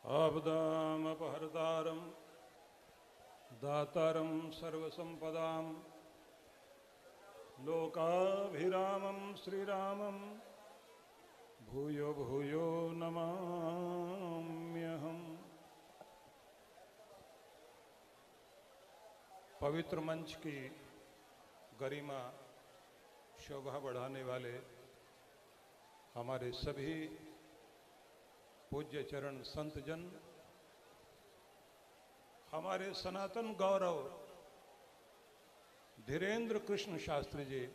आपदामपहर्तारं दातारं सर्वसंपदां लोकाभिरामं श्रीरामं भूयो भूयो नमाम्यहम्। पवित्र मंच की गरिमा शोभा बढ़ाने वाले हमारे सभी पूज्य चरण संत जन, हमारे सनातन गौरव धीरेन्द्र कृष्ण शास्त्री जी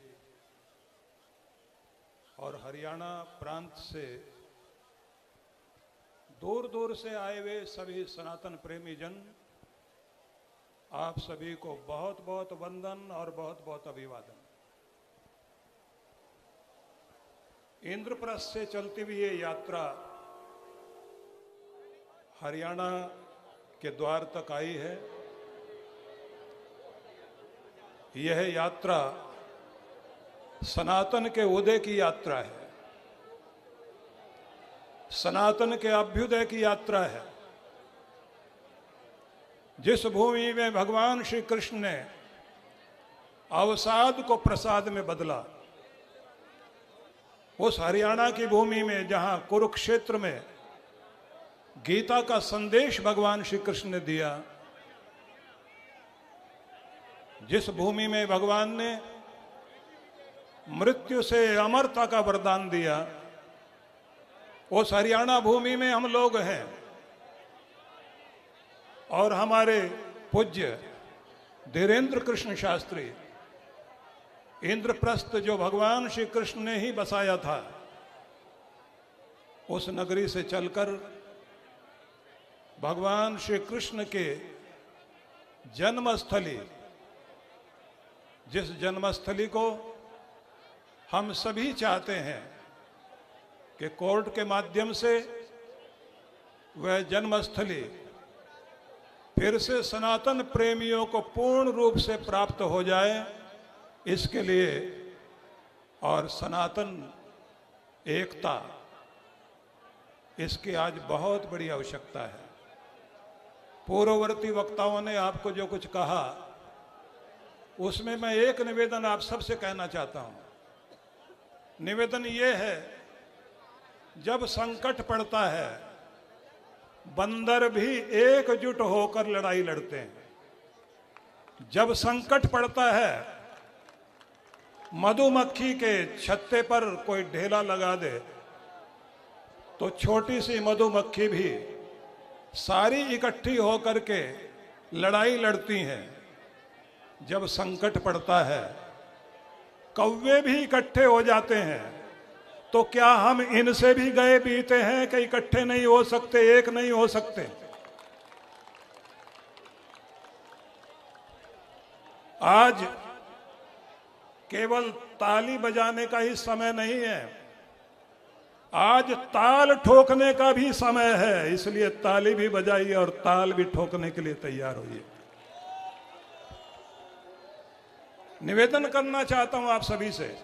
और हरियाणा प्रांत से दूर दूर से आए हुए सभी सनातन प्रेमी जन, आप सभी को बहुत बहुत वंदन और बहुत बहुत अभिवादन। इंद्रप्रस्थ से चलती हुई ये यात्रा हरियाणा के द्वार तक आई है। यह यात्रा सनातन के उदय की यात्रा है, सनातन के अभ्युदय की यात्रा है। जिस भूमि में भगवान श्री कृष्ण ने अवसाद को प्रसाद में बदला, उस हरियाणा की भूमि में जहां कुरुक्षेत्र में गीता का संदेश भगवान श्री कृष्ण ने दिया, जिस भूमि में भगवान ने मृत्यु से अमरता का वरदान दिया, उस हरियाणा भूमि में हम लोग हैं। और हमारे पूज्य धीरेन्द्र कृष्ण शास्त्री, इंद्रप्रस्थ जो भगवान श्री कृष्ण ने ही बसाया था, उस नगरी से चलकर भगवान श्री कृष्ण के जन्मस्थली, जिस जन्मस्थली को हम सभी चाहते हैं कि कोर्ट के माध्यम से वह जन्मस्थली फिर से सनातन प्रेमियों को पूर्ण रूप से प्राप्त हो जाए, इसके लिए और सनातन एकता, इसकी आज बहुत बड़ी आवश्यकता है। पूर्ववर्ती वक्ताओं ने आपको जो कुछ कहा, उसमें मैं एक निवेदन आप सबसे कहना चाहता हूं। निवेदन ये है, जब संकट पड़ता है, बंदर भी एकजुट होकर लड़ाई लड़ते हैं। जब संकट पड़ता है, मधुमक्खी के छत्ते पर कोई ढेला लगा दे तो छोटी सी मधुमक्खी भी सारी इकट्ठी होकर के लड़ाई लड़ती हैं। जब संकट पड़ता है, कौवे भी इकट्ठे हो जाते हैं। तो क्या हम इनसे भी गए बीते हैं कि इकट्ठे नहीं हो सकते, एक नहीं हो सकते? आज केवल ताली बजाने का ही समय नहीं है, आज ताल ठोकने का भी समय है। इसलिए ताली भी बजाइए और ताल भी ठोकने के लिए तैयार होइए। निवेदन करना चाहता हूं आप सभी से,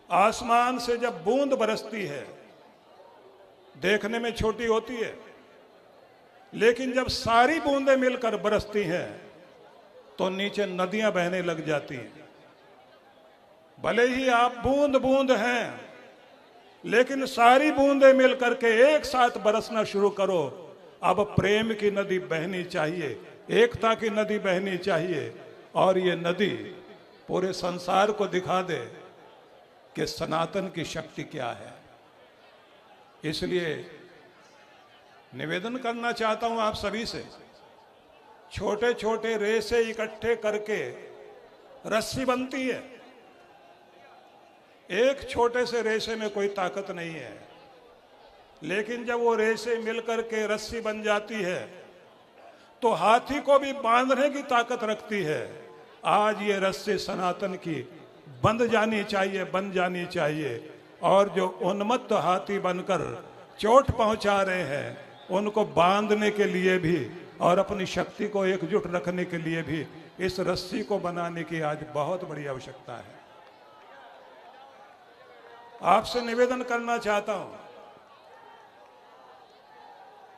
आसमान से जब बूंद बरसती है, देखने में छोटी होती है, लेकिन जब सारी बूंदें मिलकर बरसती हैं तो नीचे नदियां बहने लग जाती हैं। भले ही आप बूंद बूंद हैं, लेकिन सारी बूंदें मिलकर के एक साथ बरसना शुरू करो। अब प्रेम की नदी बहनी चाहिए, एकता की नदी बहनी चाहिए, और ये नदी पूरे संसार को दिखा दे कि सनातन की शक्ति क्या है। इसलिए निवेदन करना चाहता हूं आप सभी से, छोटे छोटे रेसे इकट्ठे करके रस्सी बनती है। एक छोटे से रेशे में कोई ताकत नहीं है, लेकिन जब वो रेशे मिलकर के रस्सी बन जाती है तो हाथी को भी बांधने की ताकत रखती है। आज ये रस्सी सनातन की बंध जानी चाहिए, बन जानी चाहिए। और जो उन्मत्त हाथी बनकर चोट पहुंचा रहे हैं, उनको बांधने के लिए भी और अपनी शक्ति को एकजुट रखने के लिए भी इस रस्सी को बनाने की आज बहुत बड़ी आवश्यकता है। आपसे निवेदन करना चाहता हूं,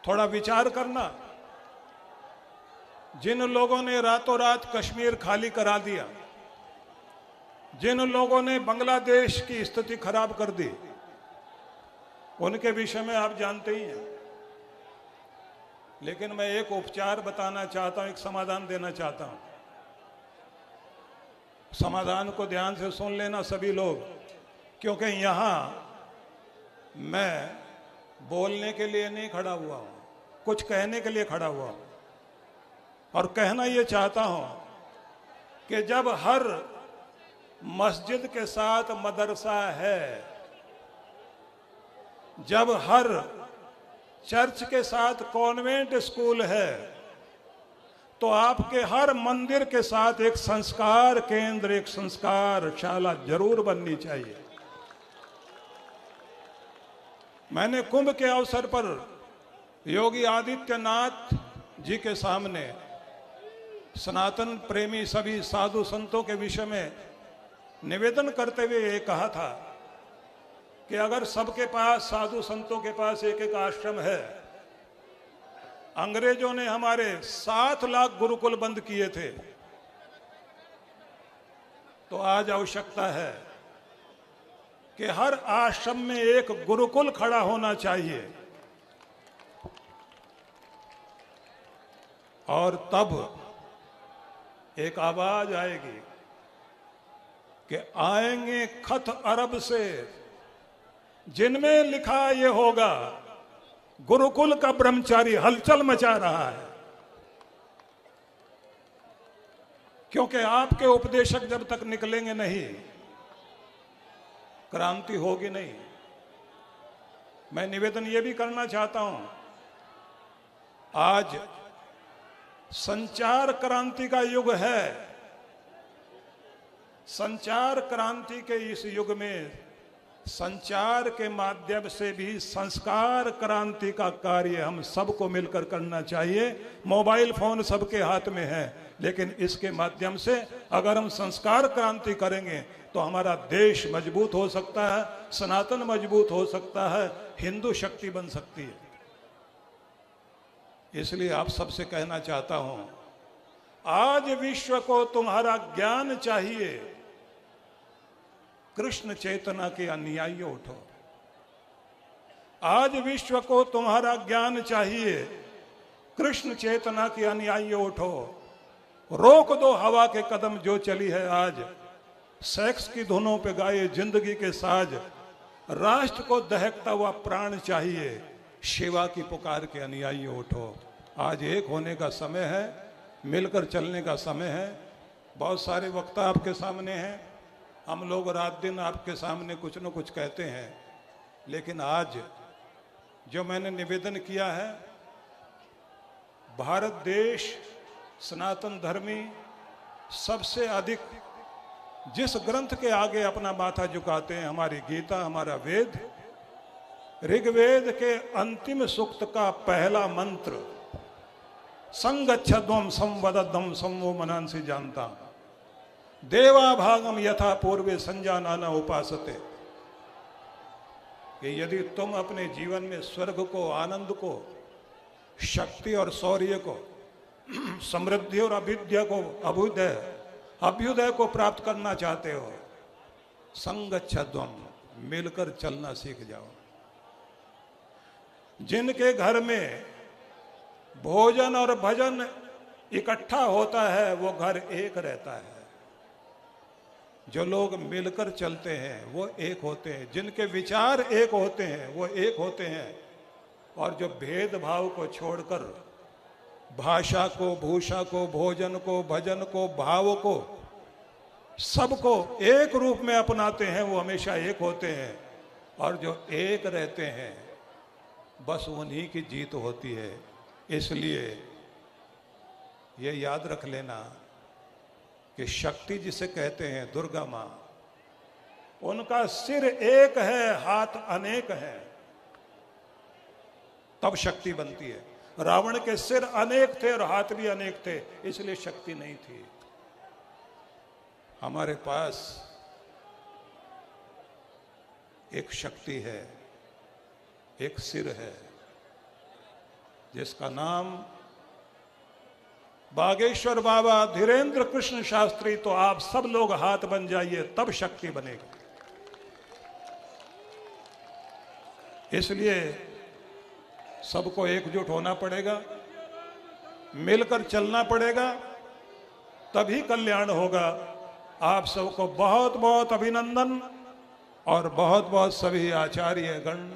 थोड़ा विचार करना। जिन लोगों ने रातों रात कश्मीर खाली करा दिया, जिन लोगों ने बांग्लादेश की स्थिति खराब कर दी, उनके विषय में आप जानते ही हैं। लेकिन मैं एक उपचार बताना चाहता हूं, एक समाधान देना चाहता हूं। समाधान को ध्यान से सुन लेना सभी लोग, क्योंकि यहां मैं बोलने के लिए नहीं खड़ा हुआ हूं, कुछ कहने के लिए खड़ा हुआ हूं। और कहना यह चाहता हूं कि जब हर मस्जिद के साथ मदरसा है, जब हर चर्च के साथ कॉन्वेंट स्कूल है, तो आपके हर मंदिर के साथ एक संस्कार केंद्र, एक संस्कार शाला जरूर बननी चाहिए। मैंने कुंभ के अवसर पर योगी आदित्यनाथ जी के सामने सनातन प्रेमी सभी साधु संतों के विषय में निवेदन करते हुए ये कहा था कि अगर सबके पास, साधु संतों के पास एक एक आश्रम है, अंग्रेजों ने हमारे 7 लाख गुरुकुल बंद किए थे, तो आज आवश्यकता है कि हर आश्रम में एक गुरुकुल खड़ा होना चाहिए। और तब एक आवाज आएगी कि आएंगे खत अरब से, जिनमें लिखा ये होगा गुरुकुल का ब्रह्मचारी हलचल मचा रहा है। क्योंकि आपके उपदेशक जब तक निकलेंगे नहीं, क्रांति होगी नहीं। मैं निवेदन ये भी करना चाहता हूं, आज संचार क्रांति का युग है। संचार क्रांति के इस युग में संचार के माध्यम से भी संस्कार क्रांति का कार्य हम सबको मिलकर करना चाहिए। मोबाइल फोन सबके हाथ में है, लेकिन इसके माध्यम से अगर हम संस्कार क्रांति करेंगे तो हमारा देश मजबूत हो सकता है, सनातन मजबूत हो सकता है, हिंदू शक्ति बन सकती है। इसलिए आप सबसे कहना चाहता हूं, आज विश्व को तुम्हारा ज्ञान चाहिए। कृष्ण चेतना के अनुयायी उठो। आज विश्व को तुम्हारा ज्ञान चाहिए। कृष्ण चेतना के अनुयायी उठो। रोक दो हवा के कदम जो चली है आज। सेक्स की धुनों पे गाए जिंदगी के साज। राष्ट्र को दहकता हुआ प्राण चाहिए। शिवा की पुकार के अनुयायी उठो। आज एक होने का समय है, मिलकर चलने का समय है। बहुत सारे वक्ता आपके सामने हैं, हम लोग रात दिन आपके सामने कुछ न कुछ कहते हैं, लेकिन आज जो मैंने निवेदन किया है, भारत देश सनातन धर्मी सबसे अधिक जिस ग्रंथ के आगे अपना माथा झुकाते हैं, हमारी गीता, हमारा वेद, ऋग्वेद के अंतिम सूक्त का पहला मंत्र संगच्छध्वम संवदध्वम संवो मनांसि जानता देवा भागम यथा पूर्वे संजानाना उपासते। कि यदि तुम अपने जीवन में स्वर्ग को, आनंद को, शक्ति और शौर्य को, समृद्धि और अभ्युदय को, अभ्युदय को प्राप्त करना चाहते हो, संगच्छध्वम, मिलकर चलना सीख जाओ। जिनके घर में भोजन और भजन इकट्ठा होता है वो घर एक रहता है। जो लोग मिलकर चलते हैं वो एक होते हैं। जिनके विचार एक होते हैं वो एक होते हैं। और जो भेदभाव को छोड़कर भाषा को, भूषा को, भोजन को, भजन को, भाव को, सबको एक रूप में अपनाते हैं, वो हमेशा एक होते हैं। और जो एक रहते हैं बस उन्हीं की जीत होती है। इसलिए ये याद रख लेना कि शक्ति जिसे कहते हैं, दुर्गा माँ, उनका सिर एक है, हाथ अनेक हैं, तब शक्ति बनती है। रावण के सिर अनेक थे और हाथ भी अनेक थे, इसलिए शक्ति नहीं थी। हमारे पास एक शक्ति है, एक सिर है, जिसका नाम बागेश्वर बाबा धीरेन्द्र कृष्ण शास्त्री, तो आप सब लोग हाथ बन जाइए, तब शक्ति बनेगी। इसलिए सबको एकजुट होना पड़ेगा, मिलकर चलना पड़ेगा, तभी कल्याण होगा। आप सबको बहुत बहुत अभिनंदन और बहुत बहुत सभी आचार्य गण,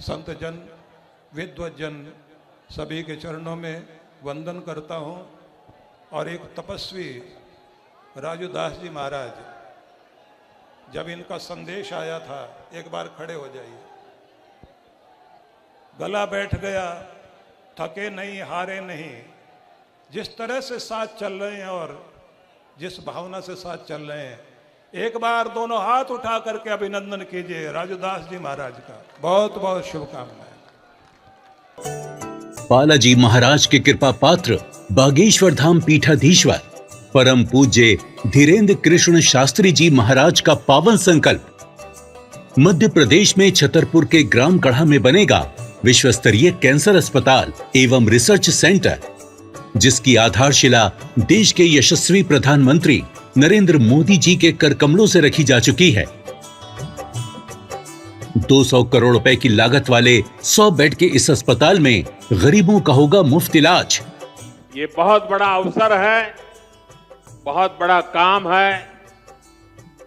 संत जन, विद्वज्जन सभी के चरणों में वंदन करता हूं। और एक तपस्वी राजूदास जी महाराज, जब इनका संदेश आया था, एक बार खड़े हो जाइए, गला बैठ गया, थके नहीं, हारे नहीं, जिस तरह से साथ चल रहे हैं और जिस भावना से साथ चल रहे हैं, एक बार दोनों हाथ उठा करके अभिनंदन कीजिए राजूदास जी महाराज का। बहुत बहुत शुभकामनाएं। बालाजी महाराज के कृपा पात्र बागेश्वर धाम पीठाधीश्वर परम पूज्य धीरेन्द्र कृष्ण शास्त्री जी महाराज का पावन संकल्प। मध्य प्रदेश में छतरपुर के ग्राम गढ़ा में बनेगा विश्व स्तरीय कैंसर अस्पताल एवं रिसर्च सेंटर, जिसकी आधारशिला देश के यशस्वी प्रधानमंत्री नरेंद्र मोदी जी के कर कमलों से रखी जा चुकी है। 200 करोड़ रुपए की लागत वाले 100 बेड के इस अस्पताल में गरीबों का होगा मुफ्त इलाज। ये बहुत बड़ा अवसर है, बहुत बड़ा काम है।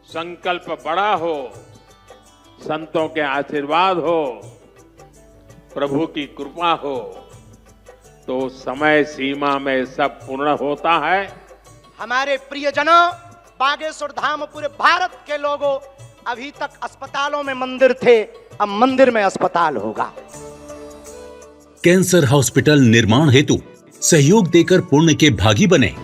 संकल्प बड़ा हो, संतों के आशीर्वाद हो, प्रभु की कृपा हो, तो समय सीमा में सब पूर्ण होता है। हमारे प्रियजनों, बागेश्वर धाम पूरे भारत के लोगों, अभी तक अस्पतालों में मंदिर थे, अब मंदिर में अस्पताल होगा। कैंसर हॉस्पिटल निर्माण हेतु सहयोग देकर पुण्य के भागी बने।